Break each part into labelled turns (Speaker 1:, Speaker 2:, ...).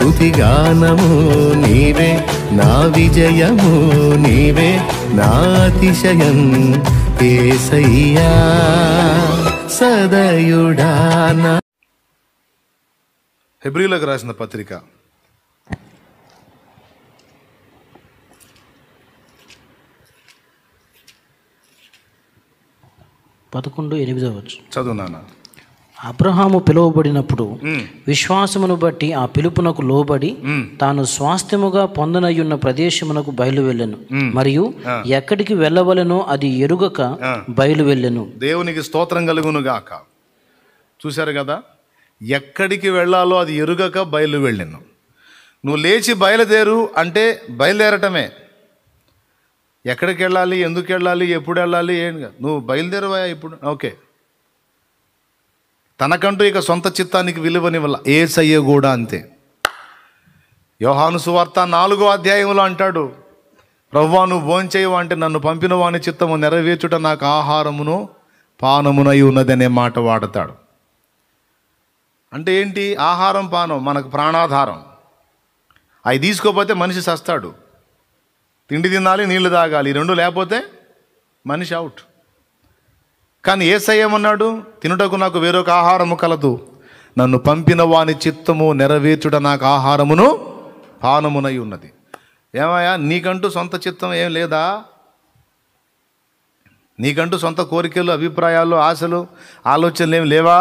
Speaker 1: స్తుతిగానము నీవే, నా విజయము నీవే, నా అతిశయం యేసయ్యా సదయుడా.
Speaker 2: హెబ్రీయులకు రాసిన పత్రిక
Speaker 3: 11:8
Speaker 2: చదువునానా.
Speaker 3: అబ్రహాము పిలువబడినప్పుడు విశ్వాసమును బట్టి ఆ పిలుపునకు లోబడి తాను స్వాస్థ్యముగా పొందనయున్న ప్రదేశమునకు బయలు వెళ్ళెను, మరియు ఎక్కడికి వెళ్ళవలెనో అది ఎరుగక బయలు వెళ్ళెను.
Speaker 2: దేవునికి స్తోత్రం కలుగును గాక. చూశారు కదా, ఎక్కడికి వెళ్ళాలో అది ఎరుగక బయలు వెళ్ళెను. నువ్వు లేచి బయలుదేరు అంటే బయలుదేరటమే. ఎక్కడికి వెళ్ళాలి, ఎందుకు వెళ్ళాలి, ఎప్పుడు వెళ్ళాలి, ఏం నువ్వు బయలుదేరవా ఇప్పుడు. ఓకే, తనకంటూ ఇక సొంత చిత్తానికి విలువనివ్వాల. యేసయ్య కూడా అంతే. యోహాను సువార్త 4వ అధ్యాయంలో అంటాడు, ప్రభువా నువ్వు భోంచేయవా అంటే నన్ను పంపిన వాని చిత్తము నెరవేర్చుట నాకు ఆహారమును పానమునై ఉన్నదనే మాట వాడతాడు. అంటే ఏంటి? ఆహారం పానం మనకు ప్రాణాధారం. అవి తీసుకోకపోతే మనిషి సస్తాడు. తిండి తినాలి, నీళ్లు తాగాలి, ఈ రెండు లేకపోతే మనిషి అవుట్. కానీ యేసయ్య ఏమన్నాడు? తినుటకు నాకు వేరొక ఆహారము కలదు, నన్ను పంపిన వాని చిత్తము నెరవేర్చుట నాకు ఆహారమును పానమునై ఉన్నది. ఏమయ్యా, నీకంటూ సొంత చిత్తం ఏం లేదా? నీకంటూ సొంత కోరికలు, అభిప్రాయాలు, ఆశలు, ఆలోచనలు ఏం లేవా?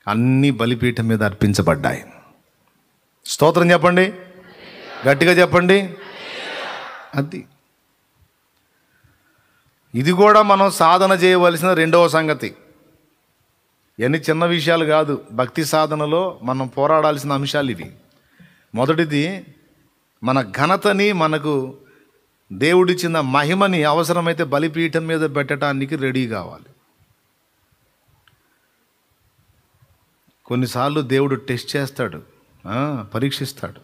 Speaker 2: అన్నీ బలిపీఠం మీద అర్పించబడ్డాయి. స్తోత్రం చెప్పండి, గట్టిగా చెప్పండి. అది ఇది కూడా మనం సాధన చేయవలసిన రెండవ సంగతి. ఎన్ని చిన్న విషయాలు కాదు, భక్తి సాధనలో మనం పోరాడాల్సిన అంశాలు ఇవి. మొదటిది, మన ఘనతని, మనకు దేవుడిచ్చిన మహిమని అవసరమైతే బలిపీఠం మీద పెట్టడానికి రెడీ కావాలి. కొన్నిసార్లు దేవుడు టెస్ట్ చేస్తాడు, పరీక్షిస్తాడు,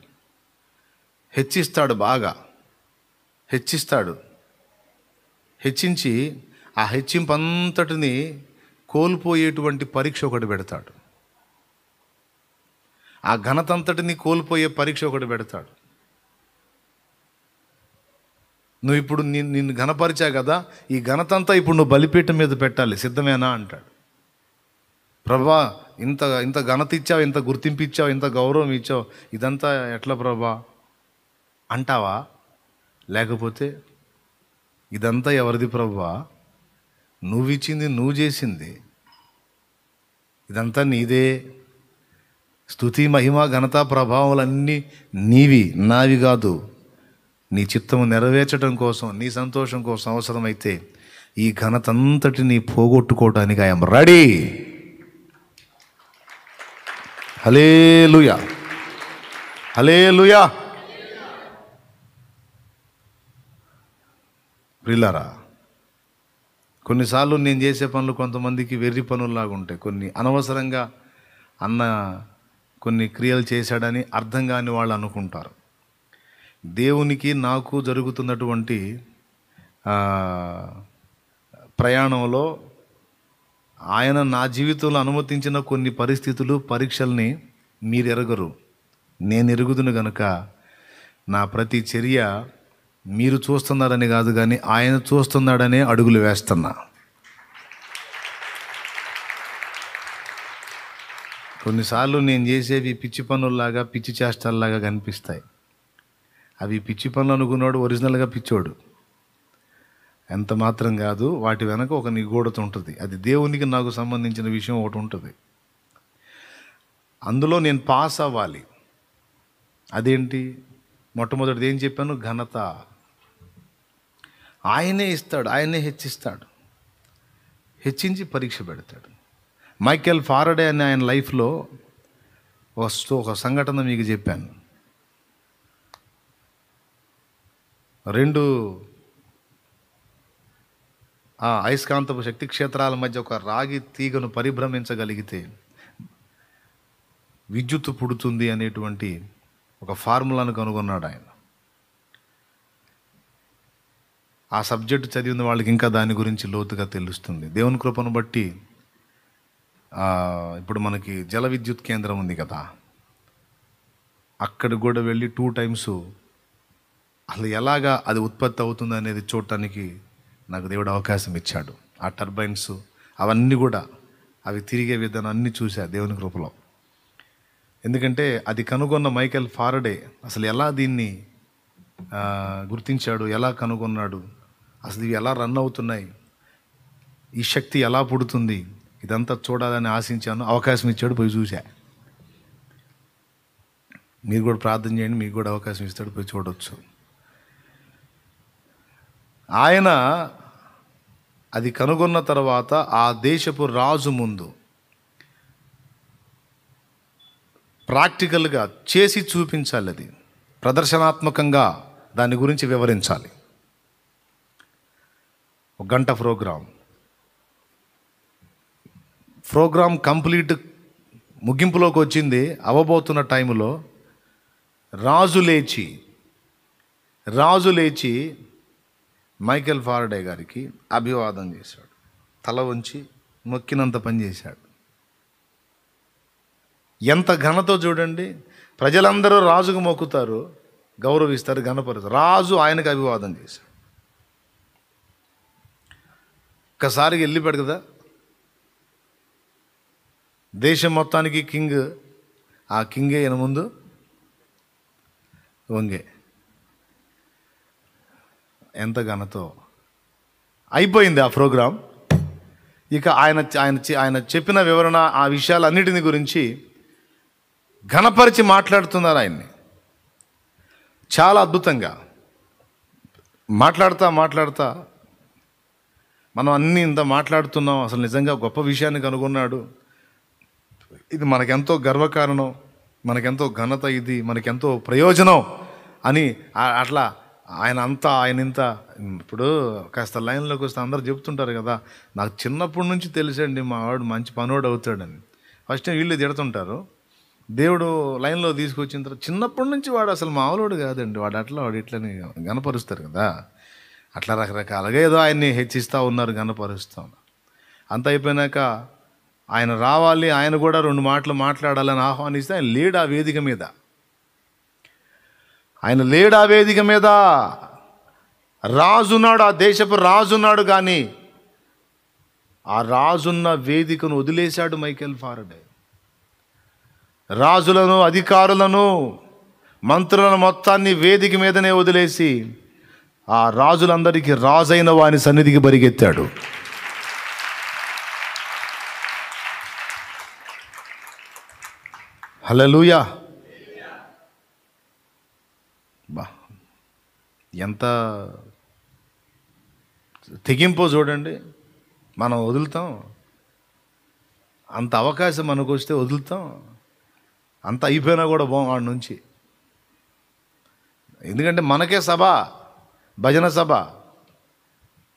Speaker 2: హెచ్చిస్తాడు, బాగా హెచ్చిస్తాడు. హెచ్చించి ఆ హెచ్చింపు అంతటిని కోల్పోయేటువంటి పరీక్ష ఒకటి పెడతాడు. ఆ ఘనత అంతటిని కోల్పోయే పరీక్ష ఒకటి పెడతాడు. నువ్వు ఇప్పుడు నిన్ను ఘనపరిచా కదా, ఈ ఘనత అంతా ఇప్పుడు నువ్వు బలిపీఠం మీద పెట్టాలి, సిద్ధమేనా అంటాడు. ప్రభా, ఇంత ఘనత ఇచ్చావు, ఇంత గుర్తింపు ఇచ్చావు, ఇంత గౌరవం ఇచ్చావు, ఇదంతా ఎట్లా ప్రభా అంటావా? లేకపోతే ఇదంతా ఎవరిది ప్రభువా? నువ్వు ఇచ్చింది, నువ్వు చేసింది, ఇదంతా నీదే. స్తుతి, మహిమ, ఘనత, ప్రభావాలన్నీ నీవి, నావి కాదు. నీ చిత్తము నెరవేర్చడం కోసం, నీ సంతోషం కోసం అవసరమైతే ఈ ఘనత అంతటిని పోగొట్టుకోవడానికి ఐఎమ్ రెడీ. హల్లెలూయా, హల్లెలూయా. ప్రియులారా, కొన్నిసార్లు నేను చేసే పనులు కొంతమందికి వెర్రి పనుల్లాగా ఉంటాయి. కొన్ని అనవసరంగా కొన్ని క్రియలు చేశాడని అర్థం కాని వాళ్ళు అనుకుంటారు. దేవునికి నాకు జరుగుతున్నటువంటి ప్రయాణంలో ఆయన నా జీవితంలో అనుమతించిన కొన్ని పరిస్థితులు, పరీక్షల్ని మీరు ఎరగరు, నేను ఎరుగుదును గనుక నా ప్రతి చర్య మీరు చూస్తున్నారని కాదు, కానీ ఆయన చూస్తున్నాడనే అడుగులు వేస్తున్నా. కొన్నిసార్లు నేను చేసేవి పిచ్చి పనుల్లాగా, పిచ్చి చేష్టల్లాగా కనిపిస్తాయి. అవి పిచ్చి పనులు అనుకున్నాడు, ఒరిజినల్గా పిచ్చోడు. ఎంత మాత్రం కాదు, వాటి వెనక ఒక నిగూఢత ఉంటుంది. అది దేవునికి నాకు సంబంధించిన విషయం ఒకటి ఉంటుంది. అందులో నేను పాస్ అవ్వాలి. అదేంటి? మొట్టమొదటిది ఏం చెప్పాను? ఘనత. ఆయనే ఇస్తాడు, ఆయనే హెచ్చిస్తాడు, హెచ్చించి పరీక్ష పెడతాడు. మైకేల్ ఫారడే అనే ఆయన లైఫ్లో ఒక సంఘటన మీకు చెప్పాను. 2 అయస్కాంతపు శక్తి క్షేత్రాల మధ్య ఒక రాగి తీగను పరిభ్రమించగలిగితే విద్యుత్తు పుడుతుంది అనేటువంటి ఒక ఫార్ములాను కనుగొన్నాడు ఆయన. ఆ సబ్జెక్టు చదివిన వాళ్ళకి ఇంకా దాని గురించి లోతుగా తెలుస్తుంది. దేవుని కృపను బట్టి ఇప్పుడు మనకి జల విద్యుత్ కేంద్రం ఉంది కదా, అక్కడికి కూడా వెళ్ళి 2 times అసలు ఎలాగా అది ఉత్పత్తి అవుతుంది అనేది చూడటానికి నాకు దేవుడు అవకాశం ఇచ్చాడు. ఆ టర్బైన్స్ అవన్నీ కూడా అవి తిరిగే విధానం అన్నీ చూసా దేవుని కృపలో. ఎందుకంటే అది కనుగొన్న మైకేల్ ఫారడే అసలు ఎలా దీన్ని గుర్తించాడు, ఎలా కనుగొన్నాడు, అసలు ఇవి ఎలా రన్ అవుతున్నాయి, ఈ శక్తి ఎలా పుడుతుంది, ఇదంతా చూడాలని ఆశించాను. అవకాశం ఇచ్చాడు, పోయి చూసా. మీరు కూడా ప్రార్థన చేయండి, మీకు కూడా అవకాశం ఇస్తాడు, పోయి చూడవచ్చు. ఆయన అది కనుగొన్న తర్వాత ఆ దేశపు రాజు ముందు ప్రాక్టికల్గా చేసి చూపించాలి. అది ప్రదర్శనాత్మకంగా దాని గురించి వివరించాలి. 1 గంట ప్రోగ్రాం కంప్లీట్ ముగింపులోకి వచ్చింది. అవ్వబోతున్న టైంలో రాజు లేచి మైకేల్ ఫారడే గారికి అభివాదం చేశాడు. తల వంచి మొక్కినంత పని చేశాడు. ఎంత ఘనతో చూడండి. ప్రజలందరూ రాజుకు మొక్కుతారు, గౌరవిస్తారు, ఘనపరుస్తారు. రాజు ఆయనకు అభివాదం చేశాడు. ఒక్కసారిగా వెళ్ళిపోయాడు కదా. దేశం మొత్తానికి కింగ్, ఆ కింగే ఈయన ముందు వంగే. ఎంత ఘనతో అయిపోయింది ఆ ప్రోగ్రాం. ఇక ఆయన చెప్పిన వివరణ, ఆ విషయాలన్నిటిని గురించి ఘనపరిచి మాట్లాడుతున్నారు ఆయన్ని. చాలా అద్భుతంగా మాట్లాడుతా మనం అన్నీ ఇంత మాట్లాడుతున్నాం. అసలు నిజంగా గొప్ప విషయాన్ని కనుగొన్నాడు. ఇది మనకెంతో గర్వకారణం, మనకెంతో ఘనత, ఇది మనకెంతో ప్రయోజనం అని అట్లా ఆయన ఇంత ఇప్పుడు కాస్త లైన్లోకి వస్తే అందరు చెప్తుంటారు కదా, నాకు చిన్నప్పటి నుంచి తెలుసండి మా వాడు మంచి పనోడు అవుతాడని. ఫస్ట్ వీళ్ళు తిడుతుంటారు. దేవుడు లైన్లో తీసుకొచ్చిన తర్వాత చిన్నప్పటి నుంచి వాడు అసలు మామూలుడు కాదండి, వాడు ఇట్లని గనపరుస్తారు కదా. అట్లా రకరకాలుగా ఏదో ఆయన్ని హెచ్చిస్తూ ఉన్నారు, గనపరుస్తూ ఉన్నారు. అంత అయిపోయినాక ఆయన రావాలి, ఆయన కూడా 2 మాటలు మాట్లాడాలని ఆహ్వానిస్తే ఆయన లేడు ఆ వేదిక మీద. రాజున్నాడు, ఆ దేశపు రాజున్నాడు. కానీ ఆ రాజున్న వేదికను వదిలేశాడు మైకేల్ ఫారడే. రాజులను, అధికారులను, మంత్రులను మొత్తాన్ని వేదిక మీదనే వదిలేసి ఆ రాజులందరికీ రాజైన వాని సన్నిధికి పరిగెత్తాడు. హల్లెలూయా. ఎంత తెగింపో చూడండి. మనం వదులుతాం, అంత అవకాశం మనకు వస్తే వదులుతాం. అంత అయిపోయినా కూడా వాడి నుంచి. ఎందుకంటే మనకే సభ, భజన సభ,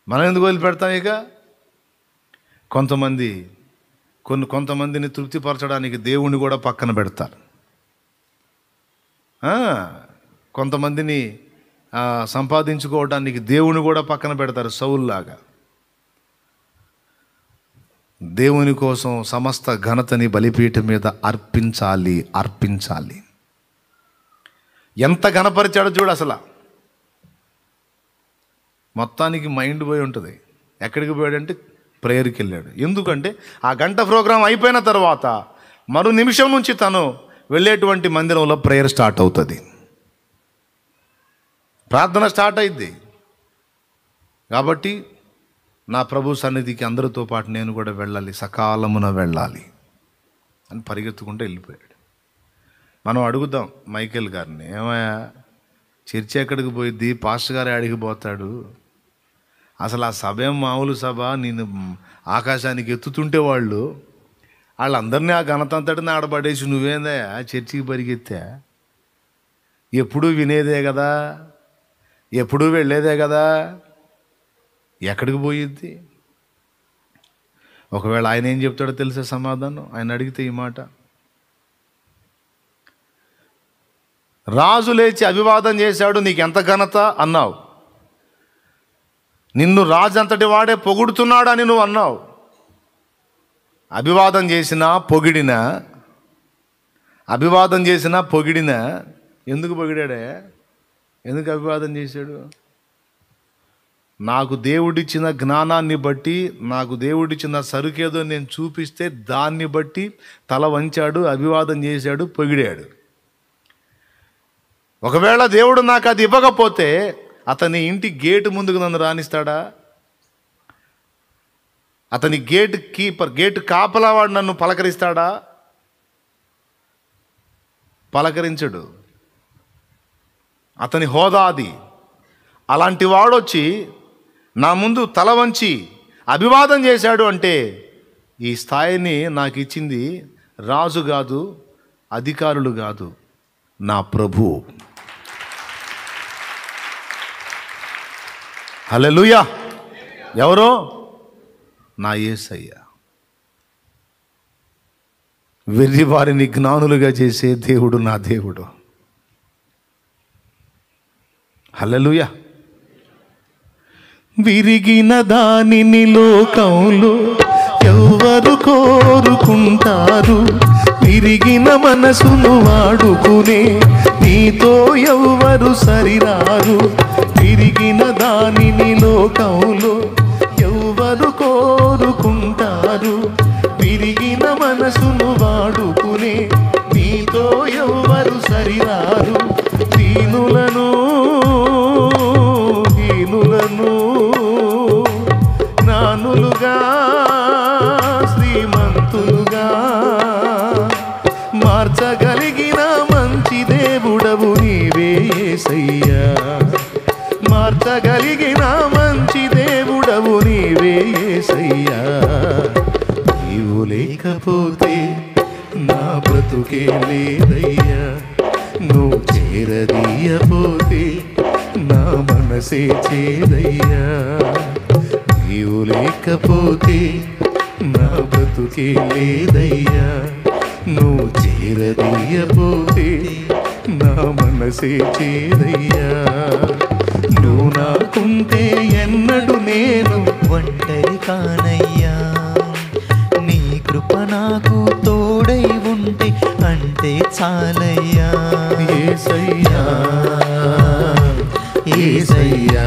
Speaker 2: మనం ఎందుకు వదిలిపెడతాం? ఇక కొంతమందిని తృప్తిపరచడానికి దేవుణ్ణి కూడా పక్కన పెడతారు. కొంతమందిని సంపాదించుకోవడానికి దేవుని కూడా పక్కన పెడతారు. సౌలులాగా దేవుని కోసం సమస్త ఘనతని బలిపీఠం మీద అర్పించాలి. ఎంత ఘనపరిచాడో చూడు. అసలు మొత్తానికి మైండ్ పోయి ఉంటుంది. ఎక్కడికి పోయాడంటే ప్రేయర్కి వెళ్ళాడు. ఎందుకంటే ఆ గంట ప్రోగ్రాం అయిపోయిన తర్వాత మరో నిమిషం నుంచి తను వెళ్ళేటువంటి మందిరంలో ప్రేయర్ స్టార్ట్ అవుతుంది, ప్రార్థన స్టార్ట్ అయింది. కాబట్టి నా ప్రభు సన్నిధికి అందరితో పాటు నేను కూడా వెళ్ళాలి, సకాలమున వెళ్ళాలి అని పరిగెత్తుకుంటూ వెళ్ళిపోయాడు. మనం అడుగుదాం మైకేల్ గారిని, ఏమయ్యా చర్చి ఎక్కడికి పోయిద్ది, పాస్టర్ గారు ఆడికి పోతాడు, అసలు ఆ సభ ఏం మామూలు సభ, నేను ఆకాశానికి ఎత్తుతుంటే వాళ్ళందరినీ ఆ ఘనత అంతటిని ఆడబడేసి నువ్వేందా చర్చికి పరిగెత్తా? ఎప్పుడూ వినేదే కదా, ఎప్పుడూ వెళ్ళేదే కదా, ఎక్కడికి పోయిద్ది? ఒకవేళ ఆయన ఏం చెప్తాడో తెలిసే సమాధానం. ఆయన అడిగితే ఈ మాట, రాజు లేచి అభివాదం చేశాడు, నీకెంత ఘనత అన్నావు, నిన్ను రాజు అంతటి వాడే పొగుడుతున్నాడు అని నువ్వు అన్నావు. అభివాదం చేసినా పొగిడినా ఎందుకు పొగిడాడే? ఎందుకు అభివాదం చేశాడు? నాకు దేవుడిచ్చిన జ్ఞానాన్ని బట్టి, నాకు దేవుడిచ్చిన సరుకేదో నేను చూపిస్తే దాన్ని బట్టి తల వంచాడు, అభివాదం చేశాడు, పొగిడాడు. ఒకవేళ దేవుడు నాకు అది ఇవ్వకపోతే అతని ఇంటి గేటు ముందుకు నన్ను రానిస్తాడా? అతని గేటు కాపలావాడు నన్ను పలకరిస్తాడా? పలకరించడు. అతని హోదా అది. అలాంటి వాడొచ్చి నా ముందు తల వంచి అభివాదం చేశాడు అంటే ఈ స్థాయిని నాకు ఇచ్చింది రాజు కాదు, అధికారులు కాదు, నా ప్రభు. హల్లెలూయా. ఎవరో? నా యేసయ్య. వెర్రి వారిని జ్ఞానులుగా చేసే దేవుడు నా దేవుడు. హల్లెలూయా. విరిగిన దానిని లోకంలో ఎవరు కోరుకుంటారు? విరిగిన మనసును వాడుకునే నీతో ఎవరు సరిరారు? విరిగిన దానిని లోకంలో ఎవరు కోరుకుంటారు? విరిగిన మనసును వాడుకునే నీతో ఎవరు సరిరారు? దీనులను జ్ఞానులుగా శ్రీమంతులుగా మార్చగలిగిన మంచి దేవుడవు నీవే యేసయ్యా. మార్చగలిగిన మంచి దేవుడవు నీవే యేసయ్యా. నీవు లేకపోతే నా బ్రతుకే లేదయ్యా. నువ్వు చేరదీయపోతే నా మనసే చేదయ్యా. నీవు లేకపోతే నా బ్రతుకే లేదయ్యా. నువ్వు చేరదీయపోతే నా మనసే చేదయ్యా. నువ్వు నాకుంటే ఎన్నడు నేను
Speaker 4: ఒంటరి కానయ్యా. నీ కృప నాకు తోడై ఉంటే అంటే చాలయ్యా.
Speaker 2: యేసయ్యా, యేసయ్యా.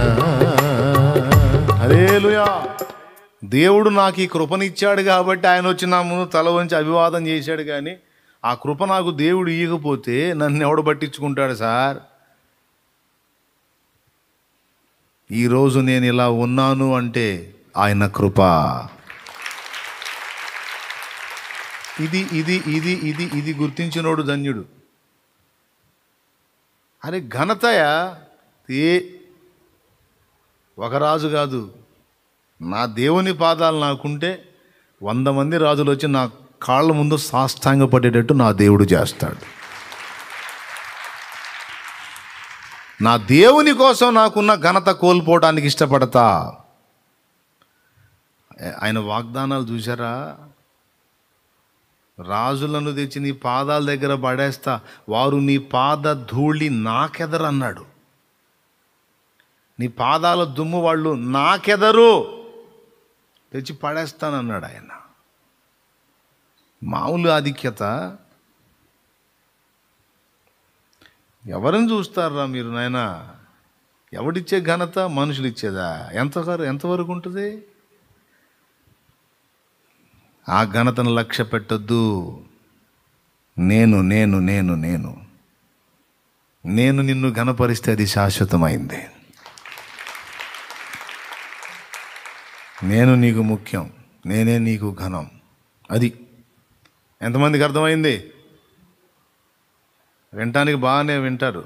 Speaker 2: హల్లెలూయా. దేవుడు నాకు ఈ కృపనిచ్చాడు కాబట్టి ఆయన వచ్చి నా ముందు తల వంచి అభివాదం చేశాడు. కానీ ఆ కృప నాకు దేవుడు ఇవ్వకపోతే నన్ను ఎవడు పట్టించుకుంటాడు సార్? ఈరోజు నేను ఇలా ఉన్నాను అంటే ఆయన కృప. ఇది ఇది ఇది ఇది ఇది గుర్తించినోడు ధన్యుడు. అరే ఘనతయా ఒక రాజు కాదు, నా దేవుని పాదాలు నాకుంటే 100 మంది రాజులు వచ్చి నా కాళ్ళ ముందు సాష్టాంగపడేటట్టు నా దేవుడు చేస్తాడు. నా దేవుని కోసం నాకున్న ఘనత కోల్పోవడానికి ఇష్టపడతా. ఆయన వాగ్దానాలు చూసారా? రాజులను తెచ్చి నీ పాదాల దగ్గర పడేస్తా, వారు నీ పాద ధూళి నాకెదరన్నాడు. నీ పాదాల దుమ్ము వాళ్ళు నాకెదరు, తెచ్చి పడేస్తానన్నాడు ఆయన. మామూలు ఆధిక్యత. ఎవరిని చూస్తారా మీరు నాయనా? ఎవడిచ్చే ఘనత? మనుషులు ఇచ్చేదా? ఎంతవరకు ఉంటుంది? ఆ ఘనతను లక్ష్య పెట్టొద్దు. నేను నేను నేను నేను నేను నిన్ను ఘనపరిస్తే అది శాశ్వతమైంది. నేను నీకు ముఖ్యం, నేనే నీకు ఘనం. అది ఎంతమందికి అర్థమైంది? వినటానికి బాగానే వింటారు.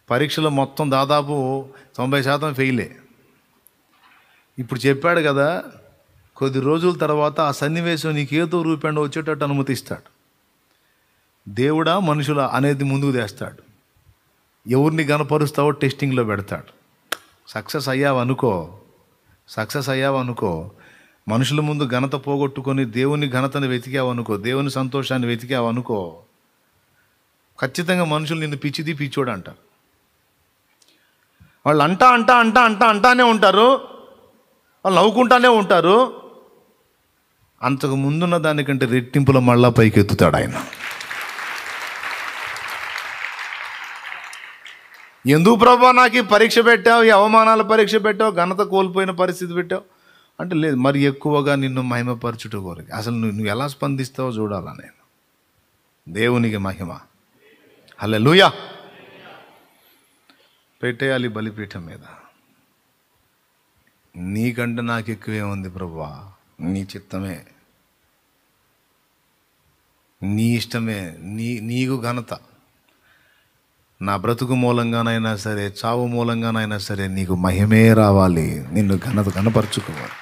Speaker 2: పరీక్షలో మొత్తం దాదాపు 90% ఫెయిలే. ఇప్పుడు చెప్పాడు కదా, కొద్ది రోజుల తర్వాత ఆ సన్నివేశం నీకు ఏదో రూపంలో వచ్చేటట్టు అనుమతిస్తాడు. దేవుడా మనుషులా అనేది ముందుకు తెస్తాడు. ఎవరిని గనపరుస్తావో టెస్టింగ్లో పెడతాడు. సక్సెస్ అయ్యావనుకో, మనుషుల ముందు ఘనత పోగొట్టుకొని దేవుని ఘనతను వెతికావనుకో, దేవుని సంతోషాన్ని వెతికావనుకో, ఖచ్చితంగా మనుషులు నిన్ను పిచ్చోడు అంటారు. వాళ్ళు అంటానే ఉంటారు, వాళ్ళు నవ్వుకుంటానే ఉంటారు. అంతకు ముందున్న దానికంటే రెట్టింపుల మళ్ళా పైకెత్తుతాడు ఆయన. ఎందుకు ప్రభా నాకు ఈ పరీక్ష పెట్టావు, ఈ అవమానాల పరీక్ష పెట్టావు, ఘనత కోల్పోయిన పరిస్థితి పెట్టావు అంటే, లేదు మరి ఎక్కువగా నిన్ను మహిమపరచుట కోరిక. అసలు నువ్వు ఎలా స్పందిస్తావో చూడాలా నేను. దేవునికి మహిమ. హల్లెలూయా. పెట్టేయాలి బలిపీఠం మీద. నీకంటే నాకు ఎక్కువే ఉంది ప్రభువా, నీ చిత్తమే, నీ ఇష్టమే, నీకు ఘనత. నా బ్రతుకు మూలంగానైనా సరే, చావు మూలంగానైనా సరే నీకు మహిమే రావాలి, నిన్ను ఘనపరచుకోవాలి.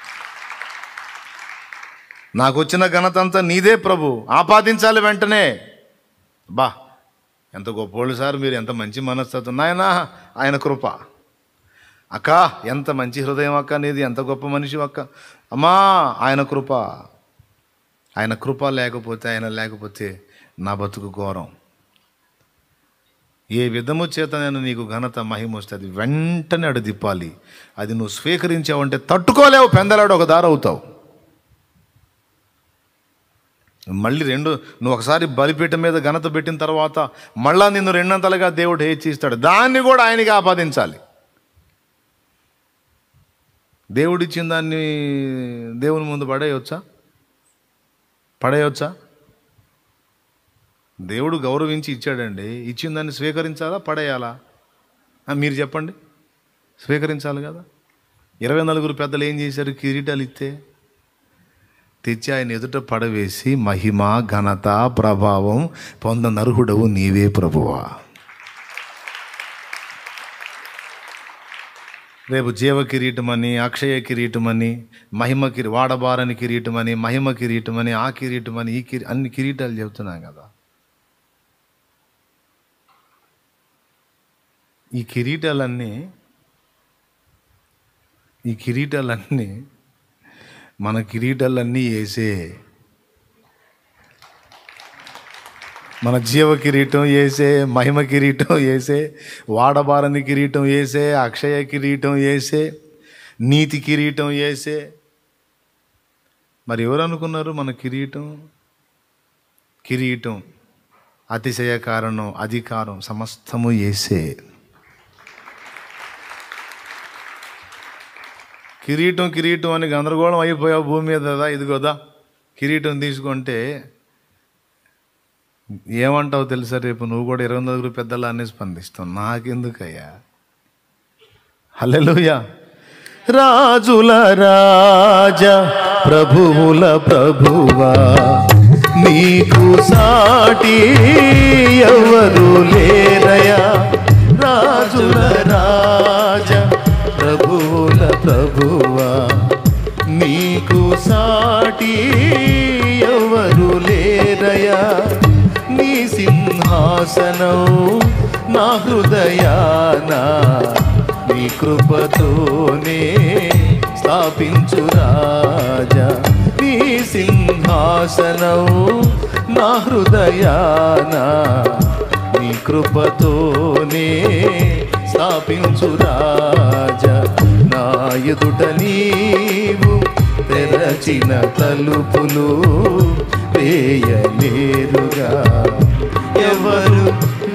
Speaker 2: నాకు వచ్చిన ఘనత అంతా నీదే ప్రభు, ఆపాదించాలి వెంటనే. బా ఎంత గొప్పోళ్ళు సార్ మీరు, ఎంత మంచి మనస్తత్వం నాయనా, ఆయన కృప. అక్క ఎంత మంచి హృదయం అక్క నీది, ఎంత గొప్ప మనిషి అక్క, అమ్మా ఆయన కృప. ఆయన కృప లేకపోతే, ఆయన లేకపోతే నా బతుకు ఘోరం. ఏ విధము చేత నేను నీకు ఘనత మహిమ వస్తుంది, వెంటనే అడు దిప్పాలి. అది నువ్వు స్వీకరించావంటే తట్టుకోలేవు, పెందలాడు ఒక దారి అవుతావు. మళ్ళీ నువ్వు ఒకసారి బలిపీఠం మీద ఘనత పెట్టిన తర్వాత మళ్ళా నిన్ను రెండంతలుగా దేవుడు హెచ్చిస్తాడు. దాన్ని కూడా ఆయనకి ఆపాదించాలి. దేవుడిచ్చిన దాన్ని దేవుని ముందు పడేయొచ్చా? దేవుడు గౌరవించి ఇచ్చాడండి, ఇచ్చిన దాన్ని స్వీకరించాలా పడేయాలా? మీరు చెప్పండి. స్వీకరించాలి కదా. 24 పెద్దలు ఏం చేశారు? కిరీటాలు తెచ్చి ఆయన ఎదుట పడవేసి, మహిమ ఘనత ప్రభావం పొందనర్హుడవు నీవే ప్రభువా. రేపు జీవ కిరీటమని, అక్షయ కిరీటమని, మహిమ వాడబారని కిరీటమని, మహిమ కిరీటమని, ఆ కిరీటమని, అన్ని కిరీటాలు చెబుతున్నాం కదా. ఈ కిరీటాలన్నీ మన కిరీటాలన్నీ వేసే, మన జీవ కిరీటం వేసే, మహిమ కిరీటం వేసే, వాడబారని కిరీటం వేసే, అక్షయ కిరీటం వేసే, నీతి కిరీటం వేసే. మరి ఎవరు అనుకున్నారు మన కిరీటం అతిశయ కారణం, అధికారం సమస్తము వేసే. కిరీటం అని గందరగోళం అయిపోయావు భూమి మీద. ఇదిగోదా కిరీటం తీసుకుంటే ఏమంటావు తెలుసా? రేపు నువ్వు కూడా 24 పెద్దలానే స్పందిస్తావు. నాకెందుకయ్యా? హల్లెలూయా. రాజుల రాజా, ప్రభువుల ప్రభువా, నీకు సాటి ఎవరు లేరయా. రాజుల రాజా, ప్రభువుల ప్రభువా, నీకు సాటి ఎవరు లేరయా. నీ సింహాసనం నా హృదయాన, నీ కృపతోనే స్థాపించు రాజా. నీ సింహాసనం నా హృదయాన, నీ కృపతోనే స్థాపించు రాజా. నా ఎదుట నీవు తెరచిన తలుపులు వేయలేరుగా, ఎవరు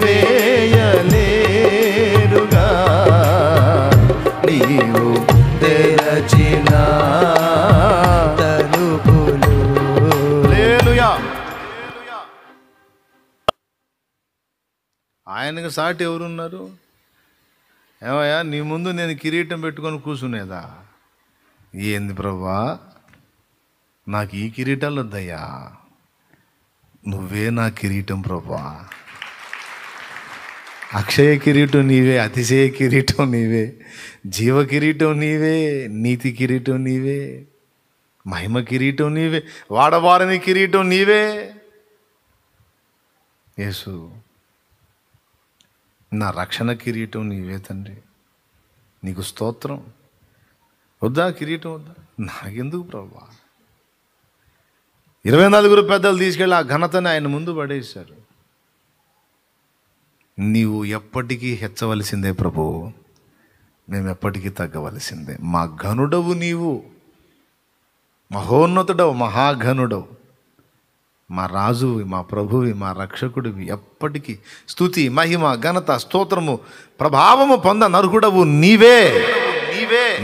Speaker 2: వేయలేరుగా. నీవు తెరచిన తలుపులు. హల్లెలూయా. ఆయనకు సాటి ఎవరున్నారు? ఏమయ్యా నీ ముందు నేను కిరీటం పెట్టుకొని కూర్చునేదా? ఏంది ప్రభువా, నాకు ఈ కిరీటాలు వద్దయ్యా, నువ్వే నా కిరీటం ప్రభువా. అక్షయ కిరీటం నీవే, అతిశయ కిరీటం నీవే, జీవ కిరీటం నీవే, నీతి కిరీటం నీవే, మహిమ కిరీటం నీవే, వాడబారని కిరీటం నీవే. యేసు నా రక్షణ కిరీటం నీవే తండ్రి, నీకు స్తోత్రం. వద్దా కిరీటం? వద్దా? నాకెందుకు ప్రభువా? 24 పెద్దలు తీసుకెళ్ళి ఆ ఘనతని ఆయన ముందు పడేశారు. నీవు ఎప్పటికీ హెచ్చవలసిందే ప్రభు, మేము ఎప్పటికీ తగ్గవలసిందే. మా ఘనుడవు నీవు, మహోన్నతుడవు, మహాఘనుడవు, మా రాజువి, మా ప్రభువి, మా రక్షకుడివి, ఎప్పటికీ స్తుతి, మహిమ, ఘనత, స్తోత్రము, ప్రభావము పొంద నరుకుడవు నీవే.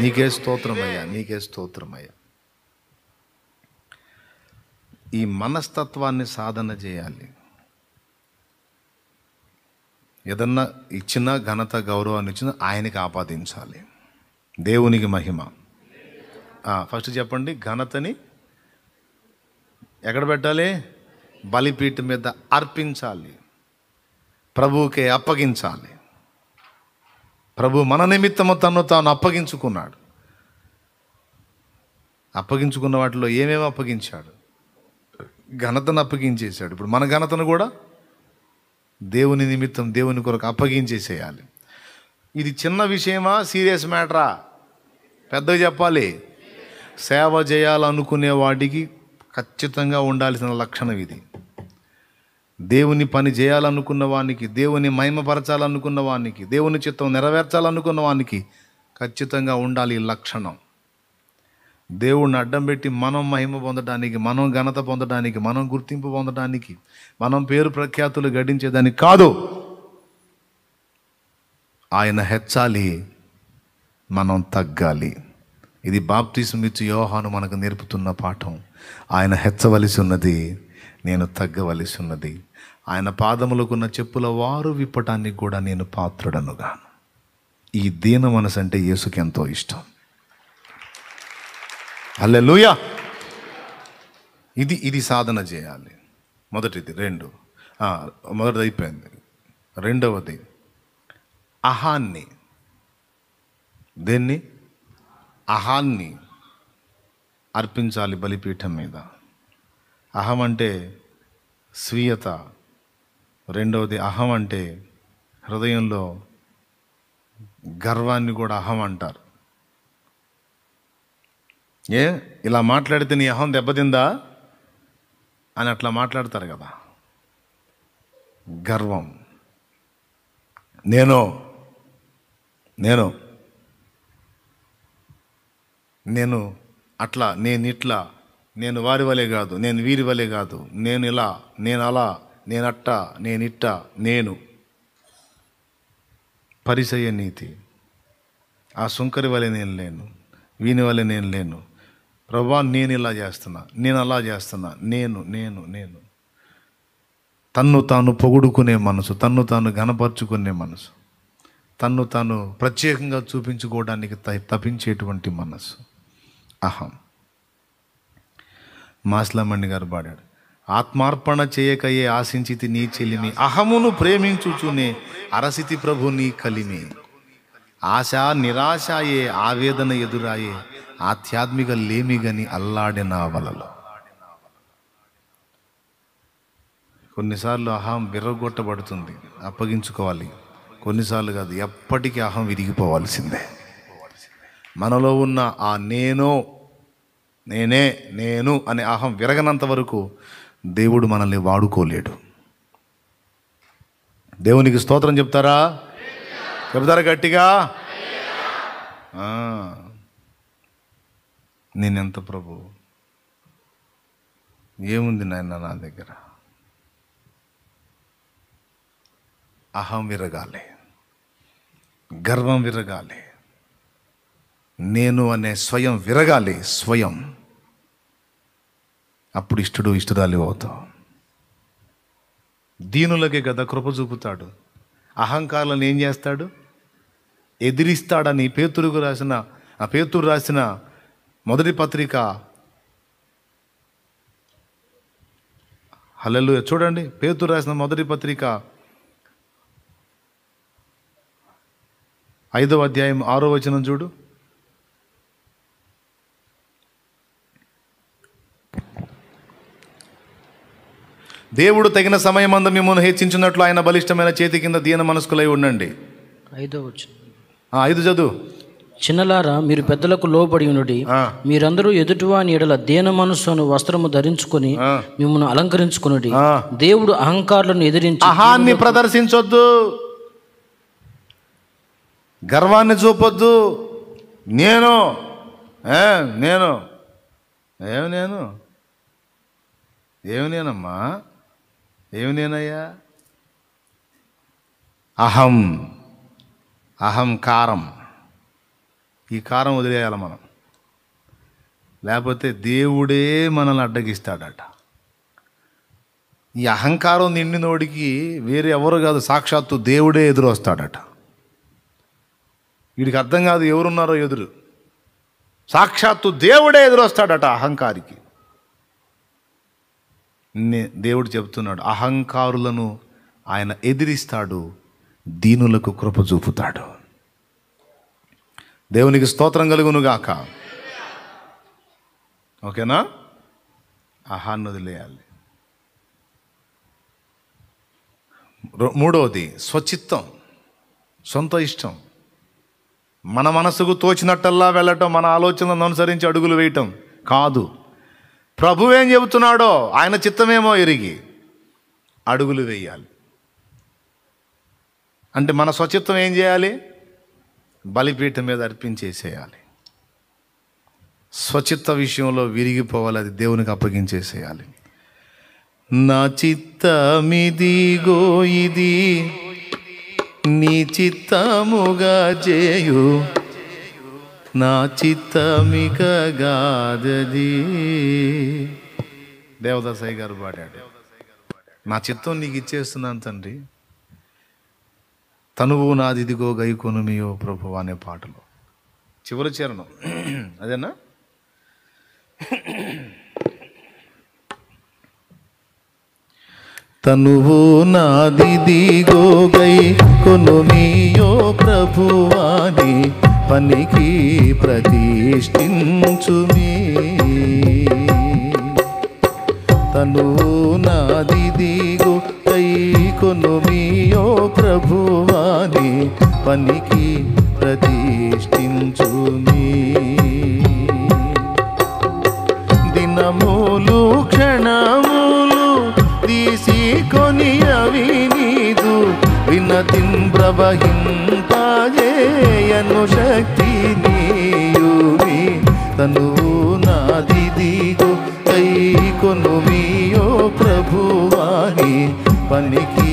Speaker 2: నీకే స్తోత్రమయ్యా, నీకే స్తోత్రమయ్యా. ఈ మనస్తత్వాన్ని సాధన చేయాలి. ఏదన్నా ఇచ్చినా ఘనత, గౌరవాన్ని ఇచ్చినా ఆయనకి ఆపాదించాలి. దేవునికి మహిమ. ఫస్ట్ చెప్పండి, ఘనతని ఎక్కడ పెట్టాలి? బలిపీఠం మీద అర్పించాలి, ప్రభువుకే అప్పగించాలి. ప్రభు మన నిమిత్తము తను తాను అప్పగించుకున్నాడు. అప్పగించుకున్న వాటిలో ఏమేమి అప్పగించాడు? ఘనతను అప్పగించేశాడు. ఇప్పుడు మన ఘనతను కూడా దేవుని నిమిత్తం, దేవుని కొరకు అప్పగించేసేయాలి. ఇది చిన్న విషయమా, సీరియస్ మ్యాటరా? పెద్దగా చెప్పాలి. సేవ చేయాలనుకునే వాడికి ఖచ్చితంగా ఉండాల్సిన లక్షణం ఇది. దేవుని పని చేయాలనుకున్న వానికి, దేవుని మహిమపరచాలనుకున్న వానికి, దేవుని చిత్తం నెరవేర్చాలనుకున్న వానికి ఖచ్చితంగా ఉండాలి ఈ లక్షణం. దేవుణ్ణి అడ్డం పెట్టి మనం మహిమ పొందడానికి, మనం ఘనత పొందడానికి, మనం గుర్తింపు పొందడానికి, మనం పేరు ప్రఖ్యాతులు గడించేదానికి కాదు. ఆయన హెచ్చాలి, మనం తగ్గాలి. ఇది బాప్తిస్మం ఇచ్చి యోహాను మనకు నేర్పుతున్న పాఠం. ఆయన హెచ్చవలసి ఉన్నది, నేను తగ్గవలసి ఉన్నది. ఆయన పాదములకున్న చెప్పుల వారు విప్పటానికి కూడా నేను పాత్రుడనుగాను. ఈ దీన మనసు అంటే యేసుకి ఎంతో ఇష్టం. హల్లెలూయా. ఇది సాధన చేయాలి. మొదటిది. మొదటిది అయిపోయింది. రెండవది అహాన్ని. దేన్ని? అహాన్ని అర్పించాలి బలిపీఠం మీద. అహం అంటే స్వీయత. రెండవది అహం అంటే హృదయంలో గర్వాన్ని కూడా అహం అంటారు. ఇలా మాట్లాడితే నీ అహం దెబ్బతిందా అని అట్లా మాట్లాడతారు కదా. గర్వం. నేను అట్లా, నేను ఇట్లా, నేను వారి వలె కాదు, నేను వీరి వలె కాదు, నేను ఇలా, నేను అలా, నేను అట్టా, నేను ఇట్టా, నేను. పరిసయ్య నీతి. ఆ సుంకరి వలె నేను లేను, వీని వలె నేను లేను. ప్రభువా నేను ఇలా చేస్తున్నా, నేను అలా చేస్తున్నా, నేను. తన్ను తాను పొగుడుకునే మనసు, తన్ను తాను గణపరుచుకునే మనసు, తన్ను తాను ప్రత్యేకంగా చూపించుకోవడానికి తప్పించేటువంటి మనసు అహం. మాస్లమణి గారు పాడాడు, ఆత్మార్పణ చేయకయే ఆశించితి నీ చెలిమి, అహమును ప్రేమించుచునే అరసితి ప్రభు నీ కలిమి. ఆశ నిరాశయే ఆవేదన ఎదురాయే, ఆధ్యాత్మిక లేమిగని అల్లాడిన వలలో. కొన్నిసార్లు అహం విర్రగొట్టబడుతుంది, అప్పగించుకోవాలి. కొన్నిసార్లు కాదు, ఎప్పటికీ అహం విరిగిపోవాల్సిందే. మనలో ఉన్న ఆ నేను అనే అహం విరగనంత వరకు దేవుడు మనల్ని వాడుకోలేడు. దేవునికి స్తోత్రం చెప్తారా గట్టిగా? నేనెంత ప్రభు, ఏముంది నాయన నా దగ్గర? అహం విరగాలి, గర్వం విరగాలి, నేను అనే స్వయం విరగాలి. స్వయం. అప్పుడు ఇష్టరాలి అవుతావు. దీనులకే కదా కృప చూపుతాడు. అహంకారాలను ఏం చేస్తాడు? ఎదిరిస్తాడని పేతురు రాసిన మొదటి పత్రిక. హల్లెలూయా. చూడండి, పేతురు రాసిన మొదటి పత్రిక 5వ అధ్యాయం 6వ వచనం చూడు. దేవుడు తగిన సమయమందు మిమ్మల్ని హెచ్చించినట్లు ఆయన బలిష్టమైన చేతి కింద దీన మనస్కులై ఉండండి.
Speaker 3: 5వ వచనం.
Speaker 2: 5 చదువు.
Speaker 3: చిన్నలారా, మీరు పెద్దలకు లోబడి ఉండుడి. మీరందరూ ఎదుటివాని ఎడల దీన మనస్సును వస్త్రము ధరించుకొని మిమ్మల్ని అలంకరించుకునుడి. దేవుడు అహంకారులను ఎదిరించి
Speaker 2: అహాన్ని ప్రదర్శించొద్దు, గర్వాన్ని చూపొద్దు. నేను ఏమి నేనమ్మా, ఏమి నేనయ్యా? అహంకారం. ఈ కారం వదిలేయాలి మనం, లేకపోతే దేవుడే మనల్ని అడ్డగిస్తాడట. ఈ అహంకారం నిండినోడికి వేరే ఎవరు కాదు, సాక్షాత్తు దేవుడే ఎదురు వస్తాడట. వీడికి అర్థం కాదు ఎవరున్నారో ఎదురు, సాక్షాత్తు దేవుడే ఎదురు వస్తాడట అహంకారికి. దేవుడు చెప్తున్నాడు, అహంకారులను ఆయన ఎదిరిస్తాడు, దీనులకు కృప చూపుతాడు. దేవునికి స్తోత్రం కలుగునుగాక. ఓకేనా? అహాన్ని వదిలేయాలి. మూడవది స్వచిత్తం, సొంత ఇష్టం. మన మనసుకు తోచినట్టల్లా వెళ్ళటం, మన ఆలోచనలను అనుసరించి అడుగులు వేయటం కాదు. ప్రభువు ఏం చెబుతున్నాడో ఆయన చిత్తమేమో ఎరిగి అడుగులు వేయాలి. అంటే మన స్వచిత్తం ఏం చేయాలి? బలిపీఠం మీద అర్పించేసేయాలి. స్వచిత్త విషయంలో విరిగిపోవాలి, అది దేవునికి అప్పగించేసేయాలి. నా చిత్తమిదిగో ఇది నీ చిత్తముగా చేయు, నా చిత్తమిక గాదది. దేవదాసయ్య గారు పాడాడు, నా చిత్తం నీకు ఇచ్చేస్తున్నాను తండ్రి, తనువు నాదిదిగో గైకొనుమియో ప్రభు అనే పాటలో చివరి చరణం అదేనా? తనువు నాదిదిగో గైకొనుమియో ప్రభువాని పనికి ప్రతిష్ఠించుమి. తనువు నాదిదిగో గైకొనుమియో ప్రభువాని పనికి ప్రతిష్ఠించుమి. దినములు క్షణములు తీసుకొని అవి నీదు వినతిన్ ప్రవహింపజేయను శక్తి నీయువి. తనువు నాదిదిగో గైకొనుమియో ప్రభువాని పనికి